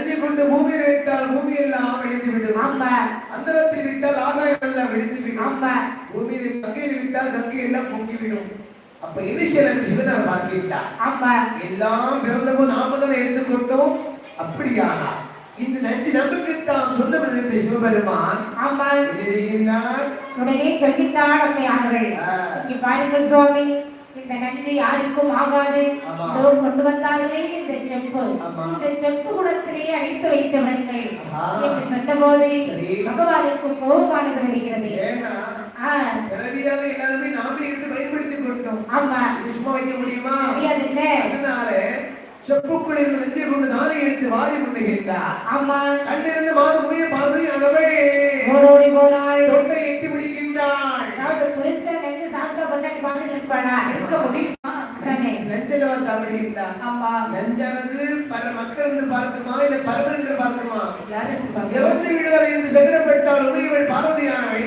நஞ்சை கொண்டு பூமியில் விட்டால் பூமி எல்லாம் அழிந்து விடும். ஆமா. அந்தரத்தில் விட்டால் ஆகாயம் எல்லாம் விழுந்து விடும். ஆமா. பூமியில் கங்கையில் விட்டால் கங்கை எல்லாம் பொங்கிவிடும். அப்ப இனிஷியல் சிவனார் பார்க்கின்றார். ஆமா. எல்லாம் பிறந்தபோது நாம தான் எடுத்துக்கொண்டோம். அப்படியானா இந்த நஞ்சு நமக்குத்தான் சொந்தம் நினைத்த சிவபெருமான் ஆமா என்ன செய்கின்றார்? உடனே சொல்லித்தான் அம்மையானவர்கள் இங்க பாருங்கள் சுவாமி, இந்த நஞ்சு யாருக்கும் ஆகாது. கொண்டு வந்தார்களே இந்த செப்பு, இந்த செப்பு குடத்திலே அடைத்து வைத்து விடுங்கள் என்று சொன்ன போது பகவானுக்கு கோபமானது வருகிறது. ஏன்னா பிறவியாக எல்லாருமே நாமே எடுத்து பயன்படுத்திக் கொண்டோம். ஆமா, சும்மா வைக்க முடியுமா? முடியாதுல்ல. அதனால செப்புக்குள் இருந்த நெஞ்சை கொண்டு தானே எடுத்து வாரி முன்னுகின்றார். ஆமா, கண்ணிருந்து மாறுமைய பார்வையானவள் ஓடோடி போனாள், தொண்டை எட்டி பிடிக்கின்றாள். அதாவது புருஷன் நெஞ்சு சாப்பிட்ட பொண்டாட்டி பார்த்துட்டு இருப்பாடா, இருக்க முடியுமா? நெஞ்சலவா சாப்பிடுகின்றார். ஆமா, நெஞ்சானது பல மக்கள் என்று பார்க்குமா இல்ல பலவர் என்று பார்க்குமா? இறந்து விடுவார் என்று சகரப்பட்டால் உமையவள் பார்வதியானவள்